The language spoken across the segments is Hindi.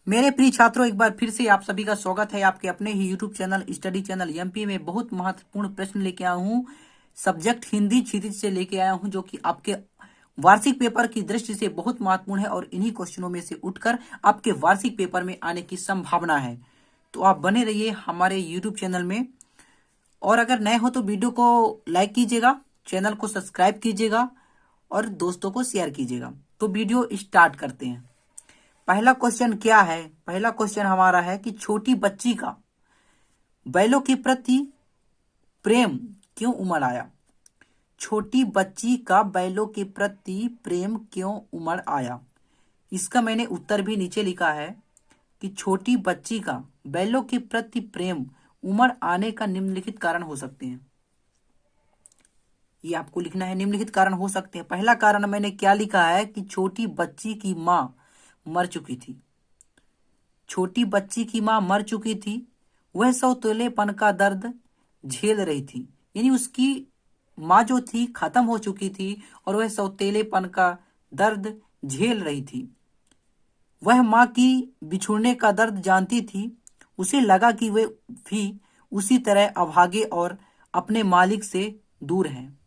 मेरे प्रिय छात्रों, एक बार फिर से आप सभी का स्वागत है आपके अपने ही YouTube channel study channel MP में। बहुत महत्वपूर्ण प्रश्न लेके आया हूँ। सब्जेक्ट हिंदी क्षितिज से लेके आया हूँ, जो कि आपके वार्षिक पेपर की दृष्टि से बहुत महत्वपूर्ण है और इन्हीं क्वेश्चनों में से उठकर आपके वार्षिक पेपर में आने की संभावना है। तो आप बने रहिए हमारे यूट्यूब चैनल में, और अगर नए हो तो वीडियो को लाइक कीजिएगा, चैनल को सब्सक्राइब कीजिएगा और दोस्तों को शेयर कीजिएगा। तो वीडियो स्टार्ट करते हैं। पहला क्वेश्चन क्या है? पहला क्वेश्चन हमारा है कि छोटी बच्ची का बैलों के प्रति प्रेम क्यों उमड़ आया? छोटी बच्ची का बैलों के प्रति प्रेम क्यों उमड़ आया? इसका मैंने उत्तर भी नीचे लिखा है कि छोटी बच्ची का बैलों के प्रति प्रेम उमड़ आने का निम्नलिखित कारण हो सकते हैं। ये आपको लिखना है, निम्नलिखित कारण हो सकते हैं। पहला कारण मैंने क्या लिखा है कि छोटी बच्ची की मां मर चुकी थी। छोटी बच्ची की मां मर चुकी थी, वह सौतेलेपन का दर्द झेल रही थी। यानी उसकी माँ जो थी खत्म हो चुकी थी और वह सौतेलेपन का दर्द झेल रही थी। वह माँ की बिछुड़ने का दर्द जानती थी। उसे लगा कि वे भी उसी तरह अभागे और अपने मालिक से दूर हैं,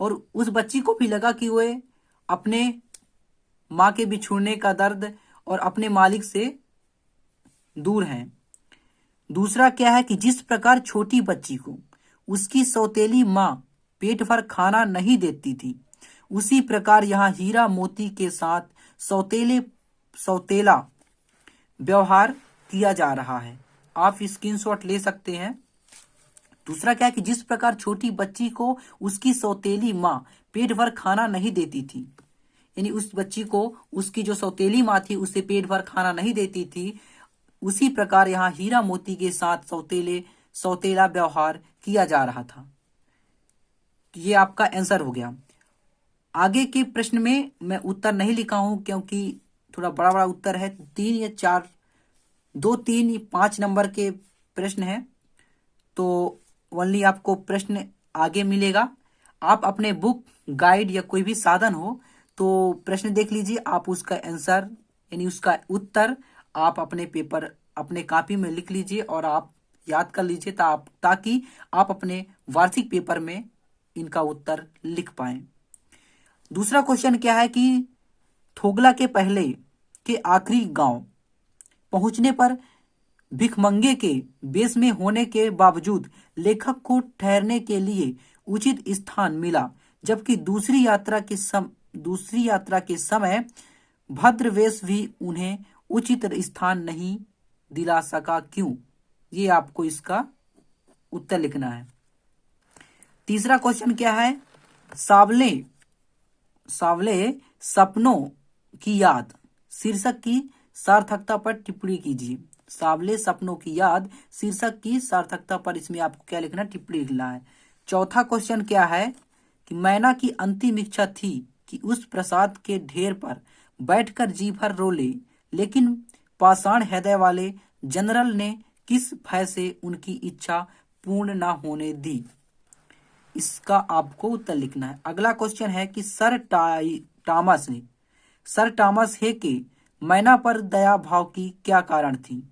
और उस बच्ची को भी लगा कि वे अपने माँ के बिछुड़ने का दर्द और अपने मालिक से दूर हैं। दूसरा क्या है कि जिस प्रकार छोटी बच्ची को उसकी सौतेली माँ पेट भर खाना नहीं देती थी, उसी प्रकार यहाँ हीरा मोती के साथ सौतेला व्यवहार किया जा रहा है। आप स्क्रीनशॉट ले सकते हैं। दूसरा क्या है कि जिस प्रकार छोटी बच्ची को उसकी सौतेली माँ पेट भर खाना नहीं देती थी, यानी उस बच्ची को उसकी जो सौतेली माँ थी उसे पेट भर खाना नहीं देती थी, उसी प्रकार यहाँ हीरा मोती के साथ सौतेला व्यवहार किया जा रहा था। ये आपका आंसर हो गया। आगे के प्रश्न में मैं उत्तर नहीं लिखा हूं क्योंकि थोड़ा बड़ा बड़ा उत्तर है। 3 या 4, 2, 3, 5 नंबर के प्रश्न है, तो ओनली आपको प्रश्न आगे मिलेगा। आप अपने बुक, गाइड या कोई भी साधन हो तो प्रश्न देख लीजिए। आप उसका आंसर यानी उसका उत्तर आप अपने पेपर, अपने कॉपी में लिख लीजिए और आप याद कर लीजिए ताकि आप अपने वार्षिक पेपर में इनका उत्तर लिख पाए। दूसरा क्वेश्चन क्या है कि थोगला के पहले के आखिरी गांव पहुंचने पर भिखमंगे के वेश में होने के बावजूद लेखक को ठहरने के लिए उचित स्थान मिला, जबकि दूसरी यात्रा के समय भद्र वेश भी उन्हें उचित स्थान नहीं दिला सका, क्यों? ये आपको इसका उत्तर लिखना है। तीसरा क्वेश्चन क्या है? सावले सपनों की याद शीर्षक की सार्थकता पर टिप्पणी कीजिए। सावले सपनों की याद शीर्षक की सार्थकता पर इसमें आपको क्या लिखना, टिप्पणी लिखना है। चौथा क्वेश्चन क्या है कि मैना की अंतिम इच्छा थी कि उस प्रसाद के ढेर पर बैठकर जी भर रो ले, लेकिन पाषाण हृदय वाले जनरल ने किस भय से उनकी इच्छा पूर्ण न होने दी? इसका आपको उत्तर लिखना है। अगला क्वेश्चन है कि सर टॉमस हे के मैना पर दया भाव की क्या कारण थी?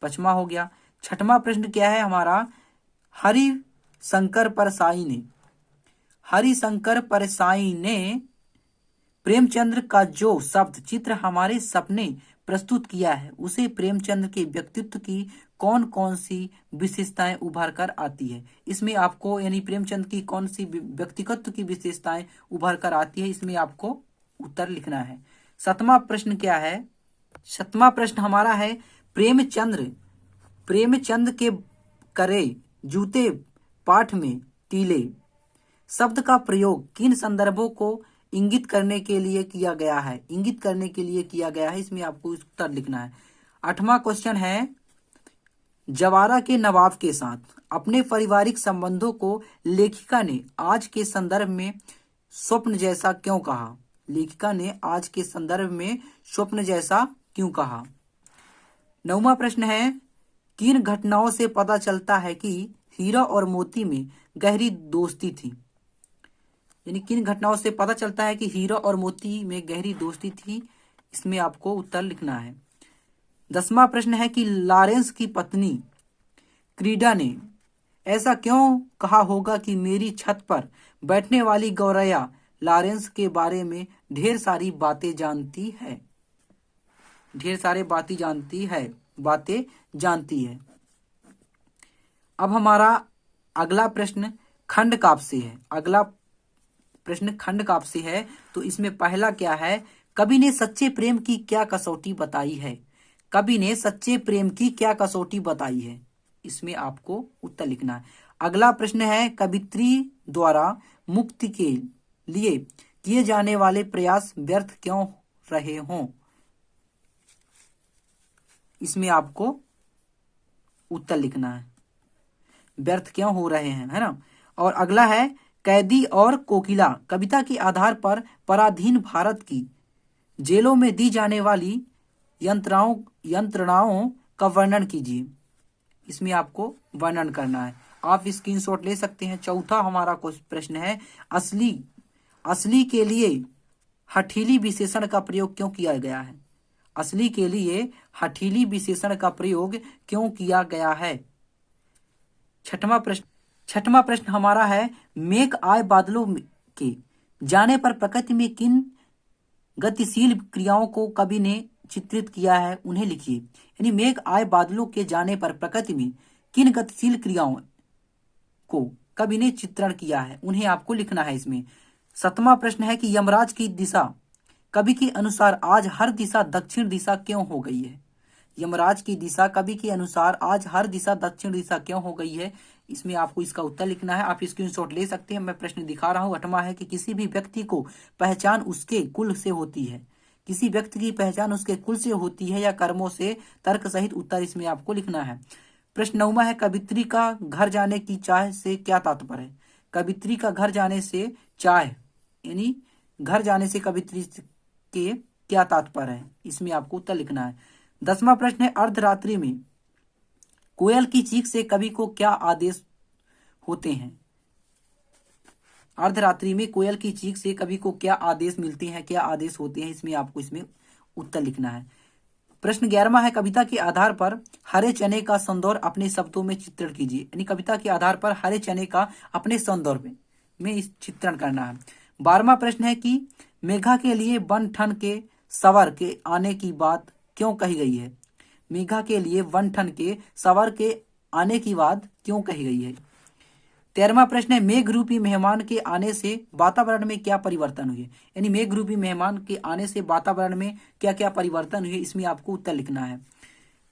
5वां हो गया। 6वां प्रश्न क्या है हमारा? हरिशंकर परसाई ने प्रेमचंद्र का जो शब्द चित्र हमारे सपने प्रस्तुत किया है, उसे प्रेमचंद्र के व्यक्तित्व की कौन कौन सी विशेषताएं उभर कर आती है? इसमें आपको यानी प्रेमचंद्र की कौन सी व्यक्तित्व की विशेषताएं उभर कर आती है, इसमें आपको उत्तर लिखना है। 7वां प्रश्न क्या है? 7वां प्रश्न हमारा है प्रेमचंद के करे जूते पाठ में टीले शब्द का प्रयोग किन संदर्भों को इंगित करने के लिए किया गया है? इसमें आपको उत्तर लिखना है। 8वां क्वेश्चन है जवारा के नवाब के साथ अपने पारिवारिक संबंधों को लेखिका ने आज के संदर्भ में स्वप्न जैसा क्यों कहा? 9वां प्रश्न है किन घटनाओं से पता चलता है कि हीरा और मोती में गहरी दोस्ती थी? यानी किन घटनाओं से पता चलता है कि हीरा और मोती में गहरी दोस्ती थी? इसमें आपको उत्तर लिखना है। 10वां प्रश्न है कि लॉरेंस की पत्नी क्रीडा ने ऐसा क्यों कहा होगा कि मेरी छत पर बैठने वाली गौरैया लॉरेंस के बारे में ढेर सारी बातें जानती है। ढेर सारे बातें जानती है। अब हमारा अगला प्रश्न खंड काव्य से है। अगला प्रश्न खंड काव्य से है। तो इसमें पहला क्या है, कवि ने सच्चे प्रेम की क्या कसौटी बताई है। कवि ने सच्चे प्रेम की क्या कसौटी बताई है, इसमें आपको उत्तर लिखना है। अगला प्रश्न है, कवित्री द्वारा मुक्ति के लिए किए जाने वाले प्रयास व्यर्थ क्यों रहे हों, इसमें आपको उत्तर लिखना है, व्यर्थ क्यों हो रहे हैं, है ना। और अगला है, कैदी और कोकिला कविता के आधार पर पराधीन भारत की जेलों में दी जाने वाली यंत्रणाओं का वर्णन कीजिए। इसमें आपको वर्णन करना है, आप स्क्रीनशॉट ले सकते हैं। चौथा हमारा प्रश्न है, असली के लिए हठीली विशेषण का प्रयोग क्यों किया गया है। असली के लिए हठीली विशेषण का प्रयोग क्यों किया गया है। छठवां प्रश्न हमारा है, मेघ आए बादलों के जाने पर प्रकृति में किन गतिशील क्रियाओं को कवि ने चित्रित किया है, उन्हें लिखिए। यानी मेघ आए बादलों के जाने पर प्रकृति में किन गतिशील क्रियाओं को कवि ने चित्रण किया है, उन्हें आपको लिखना है इसमें। 7वां प्रश्न है कि यमराज की दिशा कवि के अनुसार आज हर दिशा दक्षिण दिशा क्यों हो गई है। यमराज की दिशा कवि के अनुसार आज हर दिशा दक्षिण दिशा क्यों हो गई है, इसमें आपको इसका उत्तर लिखना है। आप स्क्रीनशॉट ले सकते हैं, मैं प्रश्न दिखा रहा हूं। 8वां है कि किसी भी व्यक्ति को पहचान उसके कुल से होती है। किसी व्यक्ति की पहचान उसके कुल से होती है या कर्मों से, तर्क सहित उत्तर इसमें आपको लिखना है। प्रश्न 9वां है, कवित्री का घर जाने की चाह से क्या तात्पर्य है। कवित्री का घर जाने से चाह यानी घर जाने से कवित्री के क्या तात्पर्य है, इसमें आपको उत्तर लिखना है। 10वां प्रश्न है, अर्धरात्रि में कोयल की चीख से कवि को क्या आदेश होते हैं। अर्धरात्रि में कोयल की चीख से कवि को क्या आदेश मिलते हैं, क्या आदेश होते हैं, इसमें आपको इसमें उत्तर लिखना है। प्रश्न 11वां है, कविता के आधार पर हरे चने का सौंदर्य अपने शब्दों में चित्रण कीजिए। यानी कविता के आधार पर हरे चने का अपने सौंदर्य में इस चित्रण करना है। 12वां प्रश्न है कि मेघा के लिए वन ठन के सवर के आने की बात क्यों कही गई है। मेघा के लिए वन ठन के सवर के आने की बात क्यों कही गई है। 13वां प्रश्न है, मेघ रूपी मेहमान के आने से वातावरण में क्या परिवर्तन हुए। यानी मेघ रूपी मेहमान के आने से वातावरण में क्या क्या परिवर्तन हुए, इसमें आपको उत्तर लिखना है।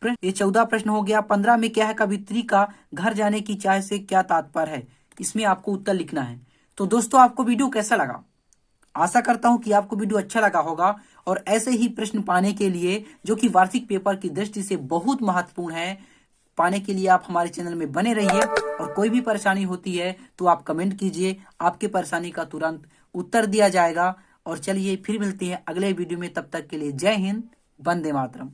ये 14 प्रश्न हो गया। 15 में क्या है, कवित्री का घर जाने की चाह से क्या तात्पर्य है, इसमें आपको उत्तर लिखना है। तो दोस्तों, आपको वीडियो कैसा लगा, आशा करता हूं कि आपको वीडियो अच्छा लगा होगा। और ऐसे ही प्रश्न पाने के लिए, जो कि वार्षिक पेपर की दृष्टि से बहुत महत्वपूर्ण है, पाने के लिए आप हमारे चैनल में बने रहिए। और कोई भी परेशानी होती है तो आप कमेंट कीजिए, आपके परेशानी का तुरंत उत्तर दिया जाएगा। और चलिए फिर मिलते हैं अगले वीडियो में, तब तक के लिए जय हिंद, वंदे मातरम।